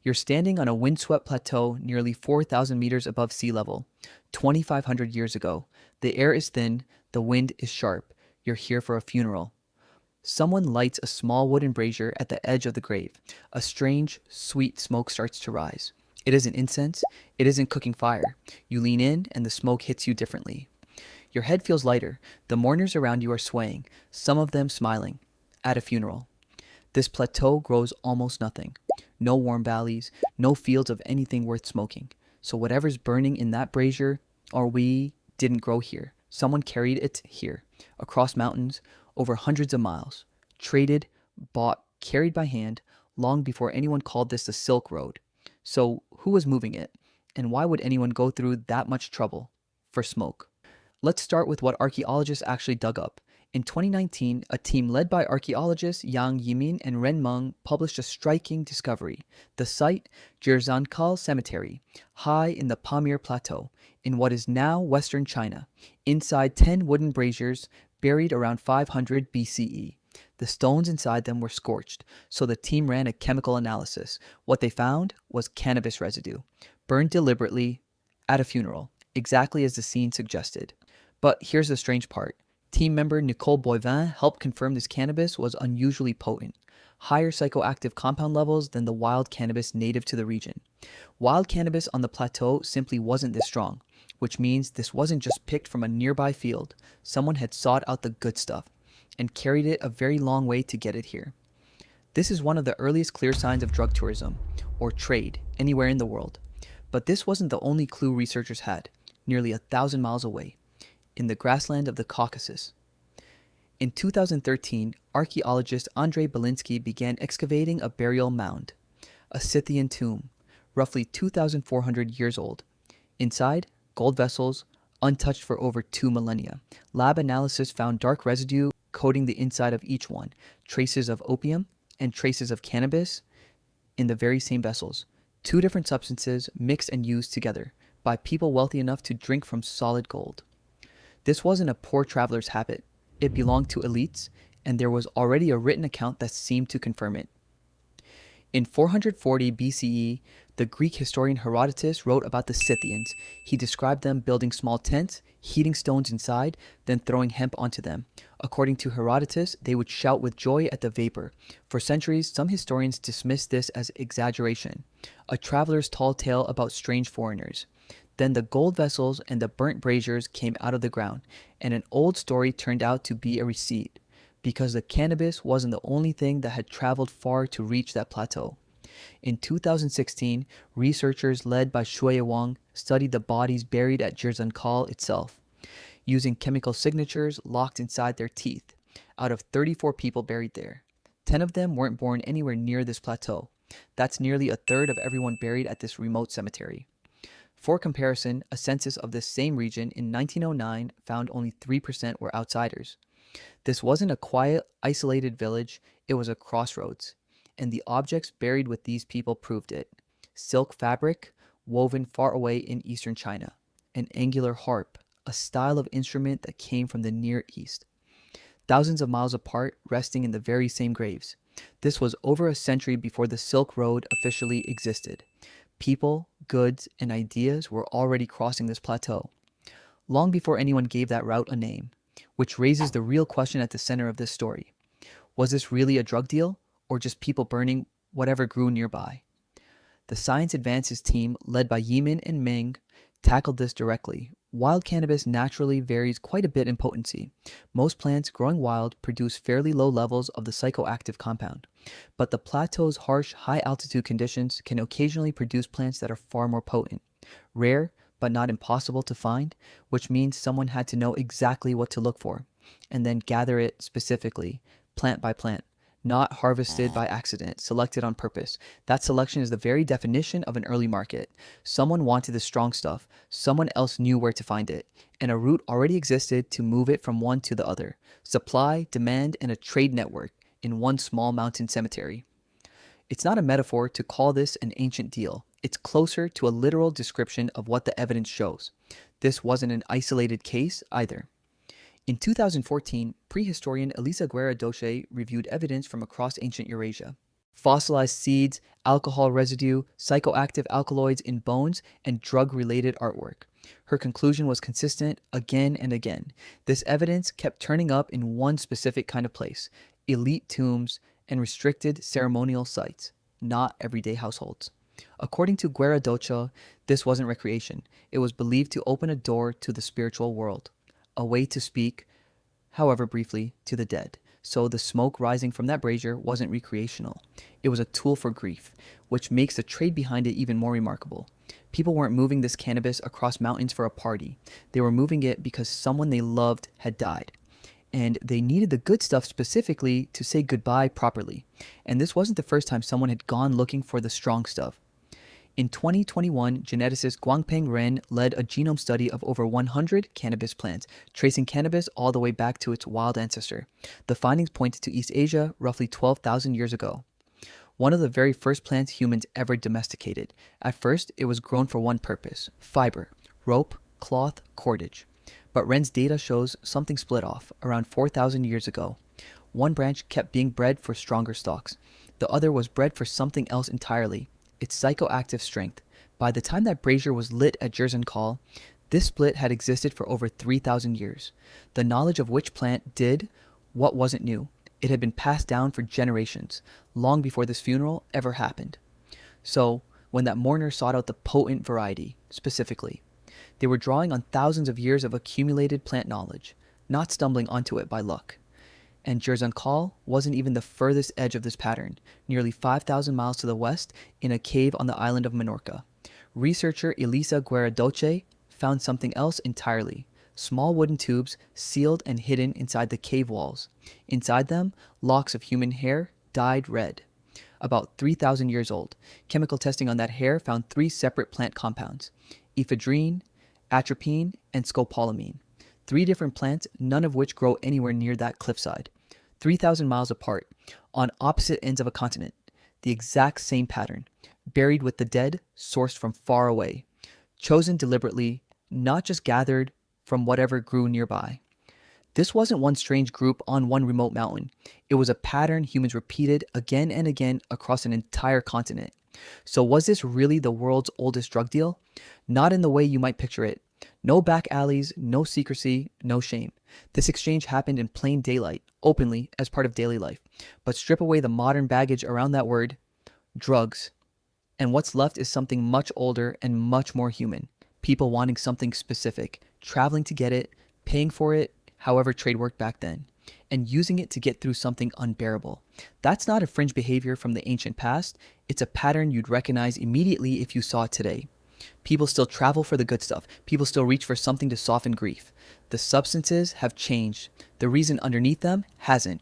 You're standing on a windswept plateau nearly 4,000 meters above sea level. 2,500 years ago. The air is thin, the wind is sharp. You're here for a funeral. Someone lights a small wooden brazier at the edge of the grave. A strange, sweet smoke starts to rise. It isn't incense, it isn't cooking fire. You lean in, and the smoke hits you differently. Your head feels lighter. The mourners around you are swaying, some of them smiling. At a funeral. This plateau grows almost nothing. No warm valleys, no fields of anything worth smoking. So whatever's burning in that brazier, or we didn't grow here. Someone carried it here, across mountains, over hundreds of miles. Traded, bought, carried by hand, long before anyone called this the Silk Road. So who was moving it? And why would anyone go through that much trouble? For smoke. Let's start with what archaeologists actually dug up. In 2019, a team led by archaeologists Yimin and Meng published a striking discovery. The site, Jirzankal Cemetery, high in the Pamir Plateau, in what is now western China, inside 10 wooden braziers buried around 500 BCE. The stones inside them were scorched, so the team ran a chemical analysis. What they found was cannabis residue, burned deliberately at a funeral, exactly as the scene suggested. But here's the strange part. Team member Nicole Boivin helped confirm this cannabis was unusually potent, higher psychoactive compound levels than the wild cannabis native to the region. Wild cannabis on the plateau simply wasn't this strong, which means this wasn't just picked from a nearby field. Someone had sought out the good stuff and carried it a very long way to get it here. This is one of the earliest clear signs of drug tourism, or trade, anywhere in the world. But this wasn't the only clue researchers had, nearly 1,000 miles away, in the grassland of the Caucasus. In 2013, archaeologist Andrei Belinsky began excavating a burial mound, a Scythian tomb, roughly 2,400 years old. Inside, gold vessels, untouched for over 2 millennia. Lab analysis found dark residue coating the inside of each one, traces of opium and traces of cannabis in the very same vessels. 2 different substances mixed and used together by people wealthy enough to drink from solid gold. This wasn't a poor traveler's habit. It belonged to elites, and there was already a written account that seemed to confirm it. In 440 BCE, the Greek historian Herodotus wrote about the Scythians. He described them building small tents, heating stones inside, then throwing hemp onto them. According to Herodotus, they would shout with joy at the vapor. For centuries, some historians dismissed this as exaggeration, a traveler's tall tale about strange foreigners. Then the gold vessels and the burnt braziers came out of the ground, and an old story turned out to be a receipt, because the cannabis wasn't the only thing that had traveled far to reach that plateau. In 2016, researchers led by Shuai Wang studied the bodies buried at Jirzankal itself, using chemical signatures locked inside their teeth. Out of 34 people buried there, 10 of them weren't born anywhere near this plateau. That's nearly a third of everyone buried at this remote cemetery. For comparison, a census of this same region in 1909 found only 3% were outsiders. This wasn't a quiet, isolated village, it was a crossroads, and the objects buried with these people proved it. Silk fabric, woven far away in eastern China. An angular harp, a style of instrument that came from the Near East. Thousands of miles apart, resting in the very same graves. This was over a century before the Silk Road officially existed. People, goods, and ideas were already crossing this plateau, long before anyone gave that route a name, which raises the real question at the center of this story. Was this really a drug deal, or just people burning whatever grew nearby? The Science Advances team, led by Yimin and Meng, tackled this directly. Wild cannabis naturally varies quite a bit in potency. Most plants growing wild produce fairly low levels of the psychoactive compound, but the plateau's harsh, high-altitude conditions can occasionally produce plants that are far more potent. Rare, but not impossible to find, which means someone had to know exactly what to look for, and then gather it specifically, plant by plant. Not harvested by accident, selected on purpose. That selection is the very definition of an early market. Someone wanted the strong stuff, someone else knew where to find it, and a route already existed to move it from one to the other. Supply, demand, and a trade network in one small mountain cemetery. It's not a metaphor to call this an ancient deal. It's closer to a literal description of what the evidence shows. This wasn't an isolated case either. In 2014, prehistorian Elisa Guerra Doche reviewed evidence from across ancient Eurasia. fossilized seeds, alcohol residue, psychoactive alkaloids in bones, and drug related artwork. Her conclusion was consistent again and again. This evidence kept turning up in one specific kind of place: elite tombs and restricted ceremonial sites, not everyday households. According to Guerradocha, this wasn't recreation. It was believed to open a door to the spiritual world, a way to speak, however briefly, to the dead. So the smoke rising from that brazier wasn't recreational. It was a tool for grief, which makes the trade behind it even more remarkable. People weren't moving this cannabis across mountains for a party. They were moving it because someone they loved had died. And they needed the good stuff specifically to say goodbye properly. And this wasn't the first time someone had gone looking for the strong stuff. In 2021, geneticist Guangpeng Ren led a genome study of over 100 cannabis plants, tracing cannabis all the way back to its wild ancestor. The findings pointed to East Asia roughly 12,000 years ago. One of the very first plants humans ever domesticated. At first, it was grown for one purpose: fiber, rope, cloth, cordage. But Ren's data shows something split off around 4,000 years ago. One branch kept being bred for stronger stalks. The other was bred for something else entirely: its psychoactive strength. By the time that brazier was lit at Jirzankal, this split had existed for over 3,000 years. The knowledge of which plant did what wasn't new. It had been passed down for generations, long before this funeral ever happened. So, when that mourner sought out the potent variety, specifically, they were drawing on thousands of years of accumulated plant knowledge, not stumbling onto it by luck. And Jirzankal wasn't even the furthest edge of this pattern, nearly 5,000 miles to the west in a cave on the island of Menorca. Researcher Elisa Guerradoche found something else entirely: small wooden tubes sealed and hidden inside the cave walls. Inside them, locks of human hair dyed red. About 3,000 years old. Chemical testing on that hair found 3 separate plant compounds: ephedrine, atropine, and scopolamine. 3 different plants, none of which grow anywhere near that cliffside. 3,000 miles apart, on opposite ends of a continent. The exact same pattern. Buried with the dead, sourced from far away. Chosen deliberately, not just gathered from whatever grew nearby. This wasn't one strange group on one remote mountain. It was a pattern humans repeated again and again across an entire continent. So was this really the world's oldest drug deal? Not in the way you might picture it. No back alleys, no secrecy, no shame. This exchange happened in plain daylight, openly, as part of daily life. But strip away the modern baggage around that word: drugs, and what's left is something much older and much more human. People wanting something specific, traveling to get it, paying for it, however trade worked back then, and using it to get through something unbearable. That's not a fringe behavior from the ancient past. It's a pattern you'd recognize immediately if you saw it today. People still travel for the good stuff. People still reach for something to soften grief. The substances have changed. The reason underneath them hasn't.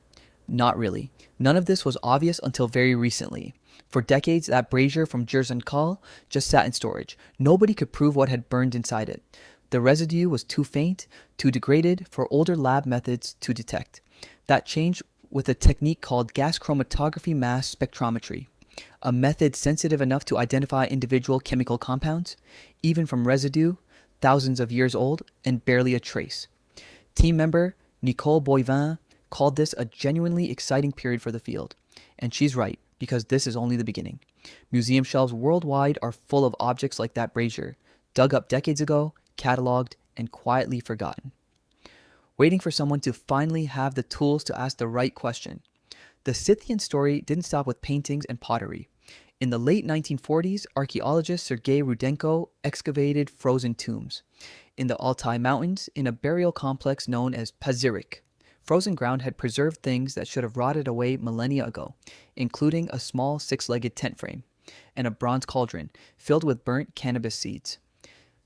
Not really. None of this was obvious until very recently. For decades, that brazier from Jirzankal just sat in storage. Nobody could prove what had burned inside it. The residue was too faint, too degraded for older lab methods to detect. That changed with a technique called gas chromatography mass spectrometry, a method sensitive enough to identify individual chemical compounds, even from residue thousands of years old and barely a trace. Team member Nicole Boivin called this a genuinely exciting period for the field. And she's right, because this is only the beginning. Museum shelves worldwide are full of objects like that brazier, dug up decades ago, cataloged, and quietly forgotten. Waiting for someone to finally have the tools to ask the right question. The Scythian story didn't stop with paintings and pottery. In the late 1940s, archaeologist Sergei Rudenko excavated frozen tombs in the Altai Mountains in a burial complex known as Pazyryk. Frozen ground had preserved things that should have rotted away millennia ago, including a small 6-legged tent frame and a bronze cauldron filled with burnt cannabis seeds.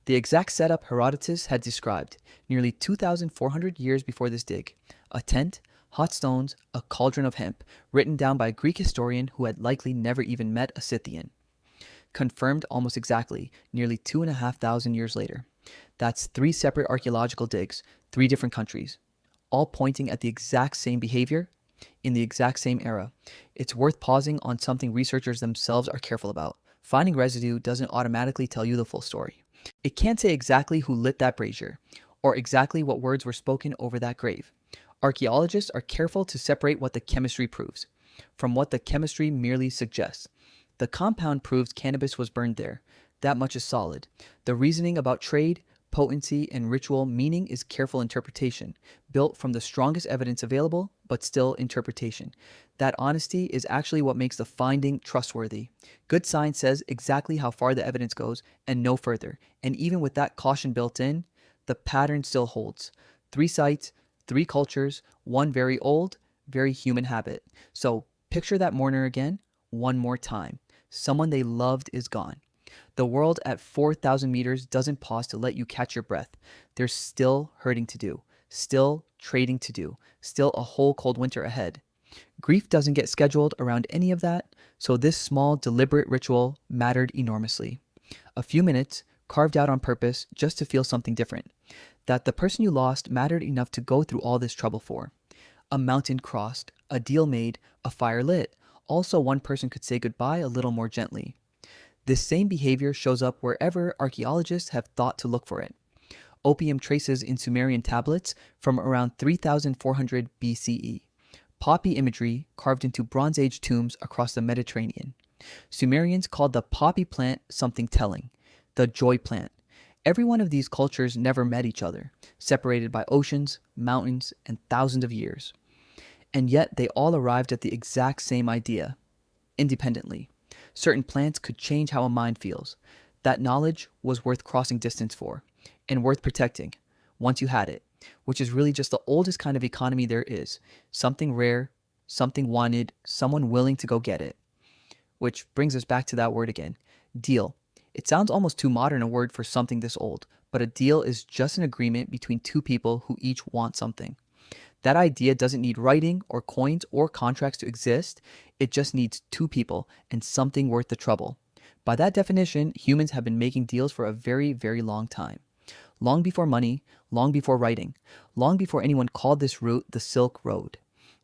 The exact setup Herodotus had described, nearly 2,400 years before this dig: a tent, hot stones, a cauldron of hemp, written down by a Greek historian who had likely never even met a Scythian. Confirmed almost exactly, nearly 2,500 years later. That's 3 separate archaeological digs, 3 different countries, all pointing at the exact same behavior in the exact same era. It's worth pausing on something researchers themselves are careful about. Finding residue doesn't automatically tell you the full story. It can't say exactly who lit that brazier, or exactly what words were spoken over that grave. Archaeologists are careful to separate what the chemistry proves. from what the chemistry merely suggests. The compound proves cannabis was burned there. That much is solid. The reasoning about trade, potency, and ritual meaning is careful interpretation, built from the strongest evidence available, but still interpretation. That honesty is actually what makes the finding trustworthy. Good science says exactly how far the evidence goes and no further. And even with that caution built in, the pattern still holds. 3 sites, 3 cultures, one very old, very human habit. So picture that mourner again, one more time. Someone they loved is gone. The world at 4,000 meters doesn't pause to let you catch your breath. There's still hurting to do, still trading to do, still a whole cold winter ahead. Grief doesn't get scheduled around any of that, so this small, deliberate ritual mattered enormously. A few minutes, carved out on purpose just to feel something different. That the person you lost mattered enough to go through all this trouble for. A mountain crossed, a deal made, a fire lit. Also, one person could say goodbye a little more gently. This same behavior shows up wherever archaeologists have thought to look for it. Opium traces in Sumerian tablets from around 3400 BCE. Poppy imagery carved into Bronze Age tombs across the Mediterranean. Sumerians called the poppy plant something telling, the joy plant. Every one of these cultures never met each other, separated by oceans, mountains, and thousands of years. And yet they all arrived at the exact same idea, independently. Certain plants could change how a mind feels. That knowledge was worth crossing distance for, and worth protecting, once you had it, which is really just the oldest kind of economy there is. Something rare, something wanted, someone willing to go get it. Which brings us back to that word again, deal. It sounds almost too modern a word for something this old, but a deal is just an agreement between 2 people who each want something. That idea doesn't need writing or coins or contracts to exist. It just needs 2 people and something worth the trouble. By that definition, humans have been making deals for a very, very long time. Long before money, long before writing, long before anyone called this route the Silk Road.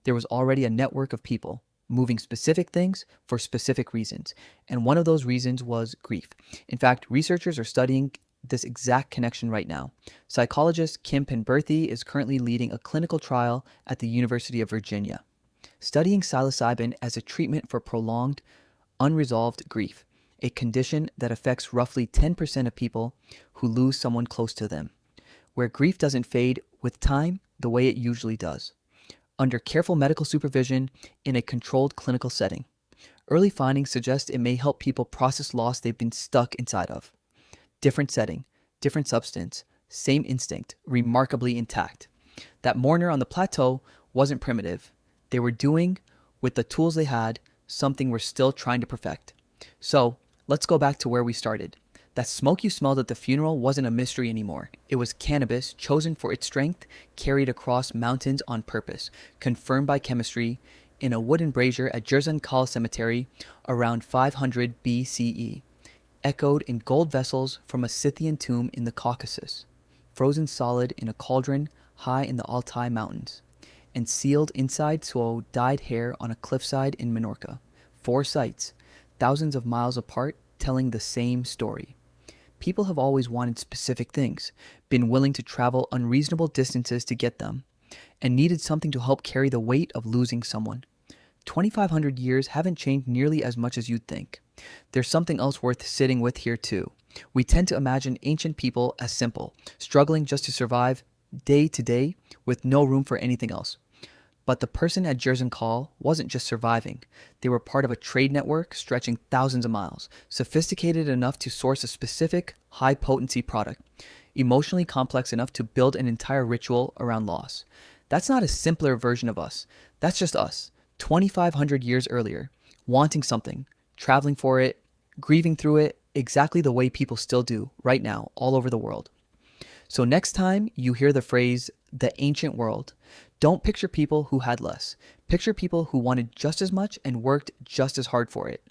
There was already a network of people moving specific things for specific reasons. And one of those reasons was grief. In fact, researchers are studying this exact connection right now. Psychologist Kim Penberthy is currently leading a clinical trial at the University of Virginia, studying psilocybin as a treatment for prolonged, unresolved grief, a condition that affects roughly 10% of people who lose someone close to them, where grief doesn't fade with time the way it usually does. Under careful medical supervision in a controlled clinical setting, early findings suggest it may help people process loss they've been stuck inside of. Different setting, different substance, same instinct, remarkably intact. That mourner on the plateau wasn't primitive. They were doing, with the tools they had, something we're still trying to perfect. So, let's go back to where we started. That smoke you smelled at the funeral wasn't a mystery anymore. It was cannabis chosen for its strength, carried across mountains on purpose, confirmed by chemistry, in a wooden brazier at Jirzankal Cemetery around 500 BCE. Echoed in gold vessels from a Scythian tomb in the Caucasus, frozen solid in a cauldron high in the Altai Mountains, and sealed inside so dyed hair on a cliffside in Minorca. 4 sites, thousands of miles apart, telling the same story. People have always wanted specific things, been willing to travel unreasonable distances to get them, and needed something to help carry the weight of losing someone. 2,500 years haven't changed nearly as much as you'd think. There's something else worth sitting with here too. We tend to imagine ancient people as simple, struggling just to survive day to day with no room for anything else. But the person at Jirzankal wasn't just surviving. They were part of a trade network stretching thousands of miles, sophisticated enough to source a specific, high-potency product, emotionally complex enough to build an entire ritual around loss. That's not a simpler version of us. That's just us, 2,500 years earlier, wanting something, traveling for it, grieving through it, exactly the way people still do right now all over the world. So next time you hear the phrase, the ancient world, don't picture people who had less. Picture people who wanted just as much and worked just as hard for it.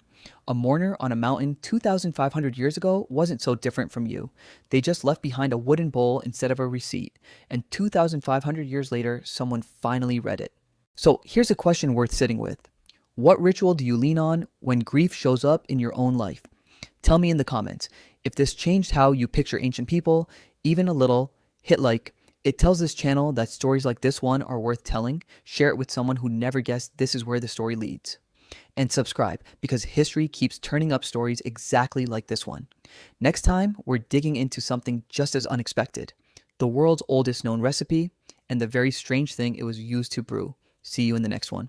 A mourner on a mountain 2,500 years ago wasn't so different from you. They just left behind a wooden bowl instead of a receipt, and 2,500 years later, someone finally read it. So here's a question worth sitting with. What ritual do you lean on when grief shows up in your own life? Tell me in the comments. If this changed how you picture ancient people, even a little, hit like It tells this channel that stories like this one are worth telling. Share it with someone who never guessed this is where the story leads. And subscribe, because history keeps turning up stories exactly like this one. Next time, we're digging into something just as unexpected: the world's oldest known recipe and the very strange thing it was used to brew. See you in the next one.